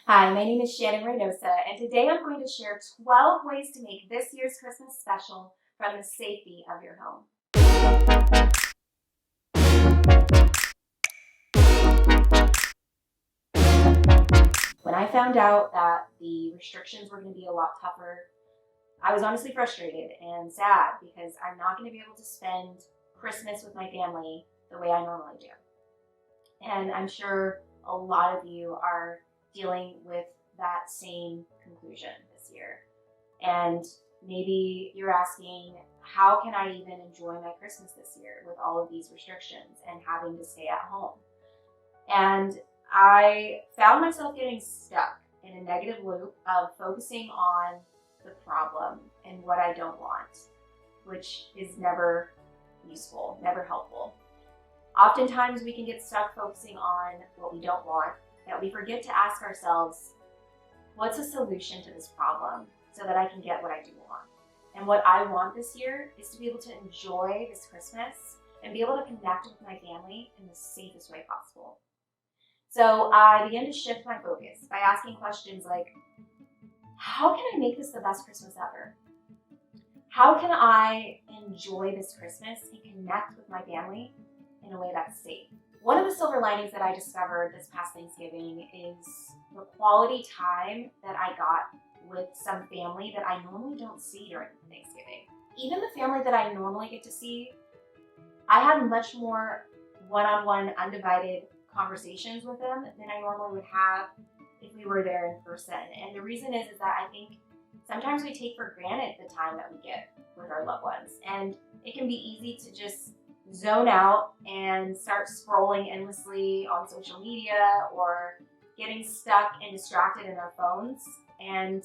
Hi, my name is Shannon Reynosa, and today I'm going to share 12 ways to make this year's Christmas special from the safety of your home. When I found out that the restrictions were going to be a lot tougher, I was honestly frustrated and sad because I'm not going to be able to spend Christmas with my family the way I normally do. And I'm sure a lot of you are dealing with that same conclusion this year. And maybe you're asking, how can I even enjoy my Christmas this year with all of these restrictions and having to stay at home? And I found myself getting stuck in a negative loop of focusing on the problem and what I don't want, which is never useful, never helpful. Oftentimes we can get stuck focusing on what we don't want, that we forget to ask ourselves, what's a solution to this problem so that I can get what I do want? And what I want this year is to be able to enjoy this Christmas and be able to connect with my family in the safest way possible. So I began to shift my focus by asking questions like, how can I make this the best Christmas ever? How can I enjoy this Christmas and connect with my family in a way that's safe? One of the silver linings that I discovered this past Thanksgiving is the quality time that I got with some family that I normally don't see during Thanksgiving. Even the family that I normally get to see, I had much more one-on-one, undivided conversations with them than I normally would have if we were there in person. And the reason is that I think sometimes we take for granted the time that we get with our loved ones. And it can be easy to just zone out and start scrolling endlessly on social media or getting stuck and distracted in our phones and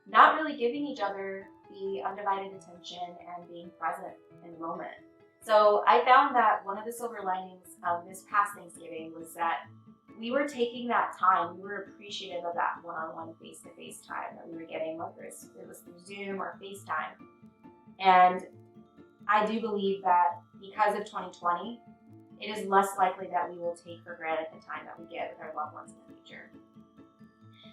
not really giving each other the undivided attention and being present in the moment. So I found that one of the silver linings of this past Thanksgiving was that we were taking that time, we were appreciative of that one-on-one face-to-face time that we were getting, whether it was through Zoom or FaceTime. And I do believe that because of 2020, it is less likely that we will take for granted the time that we get with our loved ones in the future.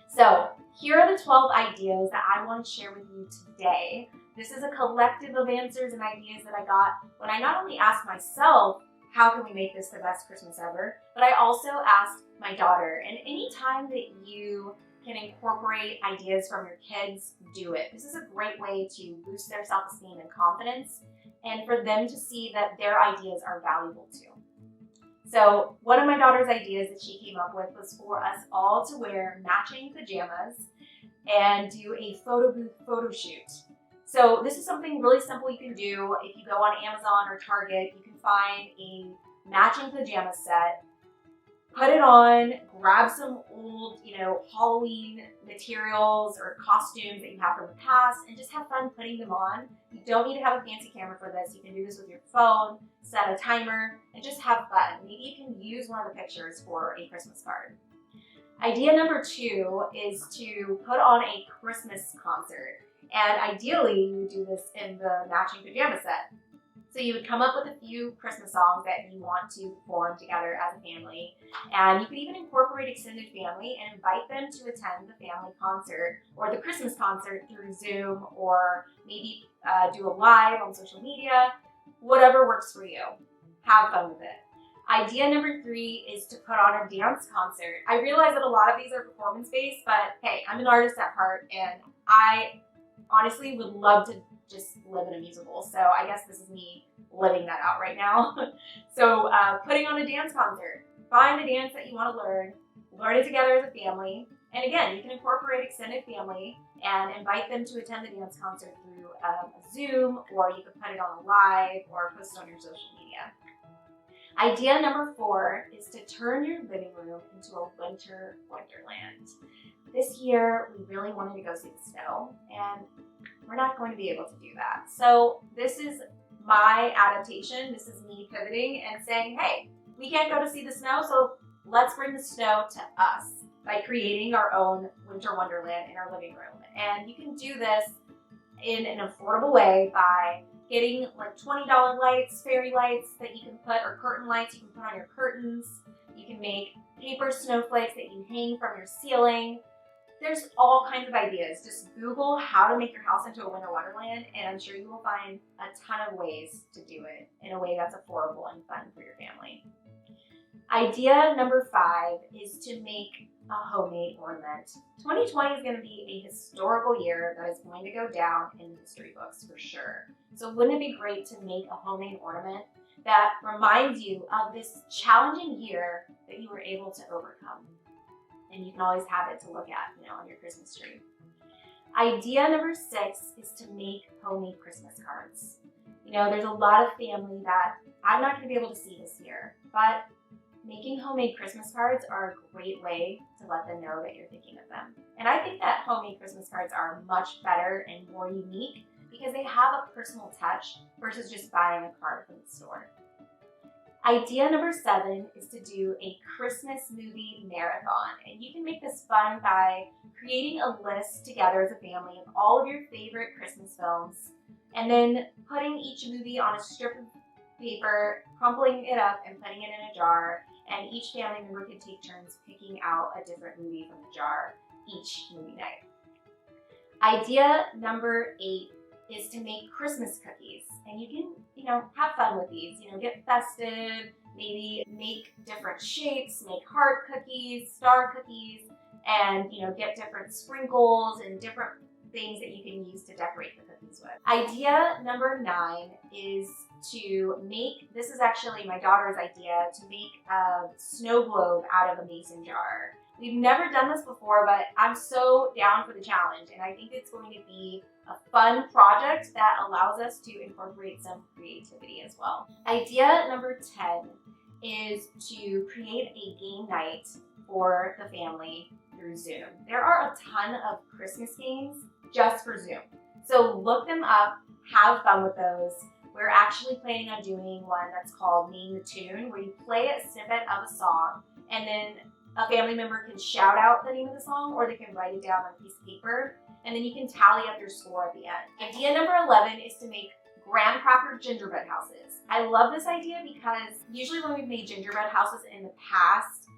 So here are the 12 ideas that I want to share with you today. This is a collective of answers and ideas that I got when I not only asked myself, how can we make this the best Christmas ever, but I also asked my daughter. And anytime that you can incorporate ideas from your kids, do it. This is a great way to boost their self-esteem and confidence and for them to see that their ideas are valuable too. So one of my daughter's ideas that she came up with was for us all to wear matching pajamas and do a photo booth photo shoot. So this is something really simple you can do. If you go on Amazon or Target, you can find a matching pajama set, put it on, grab some old, Halloween materials or costumes that you have from the past and just have fun putting them on. You don't need to have a fancy camera for this. You can do this with your phone, set a timer, and just have fun. Maybe you can use one of the pictures for a Christmas card. Idea number 2 is to put on a Christmas concert. And ideally, you would do this in the matching pajama set. So you would come up with a few Christmas songs that you want to perform together as a family. And you could even incorporate extended family and invite them to attend the family concert or the Christmas concert through Zoom or maybe do a live on social media, whatever works for you. Have fun with it. Idea number 3 is to put on a dance concert. I realize that a lot of these are performance-based, but hey, I'm an artist at heart and I honestly would love to just live in a musical. So I guess this is me living that out right now. So putting on a dance concert, find a dance that you want to learn it together as a family. And again, you can incorporate extended family and invite them to attend the dance concert through a Zoom, or you could put it on a live or post it on your social media. Idea number 4 is to turn your living room into a winter wonderland. This year, we really wanted to go see the snow, and we're not going to be able to do that. So this is my adaptation. This is me pivoting and saying, hey, we can't go to see the snow, so let's bring the snow to us by creating our own winter wonderland in our living room. And you can do this in an affordable way by getting like $20 lights, fairy lights that you can put, or curtain lights you can put on your curtains. You can make paper snowflakes that you hang from your ceiling. There's all kinds of ideas. Just Google how to make your house into a winter wonderland, and I'm sure you will find a ton of ways to do it in a way that's affordable and fun for your family. Idea number 5 is to make a homemade ornament. 2020 is going to be a historical year that is going to go down in history books for sure. So wouldn't it be great to make a homemade ornament that reminds you of this challenging year that you were able to overcome? And you can always have it to look at, on your Christmas tree. Idea number 6 is to make homemade Christmas cards. There's a lot of family that I'm not going to be able to see this year, but making homemade Christmas cards are a great way to let them know that you're thinking of them. And I think that homemade Christmas cards are much better and more unique because they have a personal touch versus just buying a card from the store. Idea number 7 is to do a Christmas movie marathon. And you can make this fun by creating a list together as a family of all of your favorite Christmas films and then putting each movie on a strip of paper, crumpling it up and putting it in a jar, and each family member can take turns picking out a different movie from the jar each movie night. Idea number 8 is to make Christmas cookies, and you can, have fun with these, get festive, maybe make different shapes, make heart cookies, star cookies, and, get different sprinkles and different things that you can use to decorate the cookies with. Idea number 9 is to make, this is actually my daughter's idea, to make a snow globe out of a mason jar. We've never done this before, but I'm so down for the challenge, and I think it's going to be a fun project that allows us to incorporate some creativity as well. Idea number 10 is to create a game night for the family through Zoom. There are a ton of Christmas games just for Zoom. So look them up, have fun with those. We're actually planning on doing one that's called Name the Tune, where you play a snippet of a song and then a family member can shout out the name of the song or they can write it down on a piece of paper and then you can tally up your score at the end. Idea number 11 is to make graham cracker gingerbread houses. I love this idea because usually when we've made gingerbread houses in the past,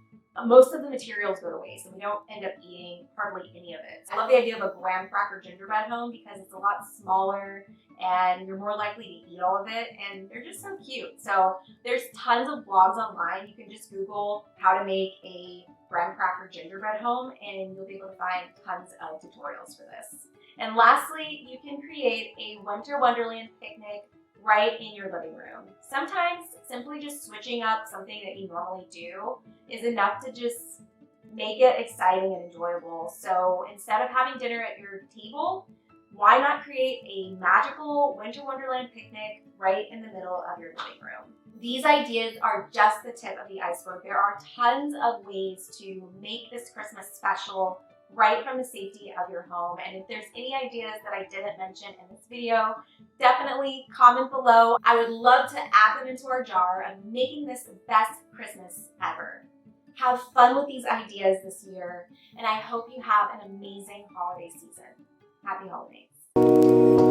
most of the materials go to waste and we don't end up eating hardly any of it. I love the idea of a graham cracker gingerbread home because it's a lot smaller and you're more likely to eat all of it, and they're just so cute. So there's tons of blogs online. You can just Google how to make a graham cracker gingerbread home and you'll be able to find tons of tutorials for this. And lastly, you can create a winter wonderland picnic right in your living room. Sometimes simply just switching up something that you normally do is enough to just make it exciting and enjoyable. So instead of having dinner at your table, why not create a magical winter wonderland picnic right in the middle of your living room? These ideas are just the tip of the iceberg. There are tons of ways to make this Christmas special right from the safety of your home. And if there's any ideas that I didn't mention in this video, definitely comment below. I would love to add them into our jar of making this the best Christmas ever. Have fun with these ideas this year, and I hope you have an amazing holiday season. Happy holidays.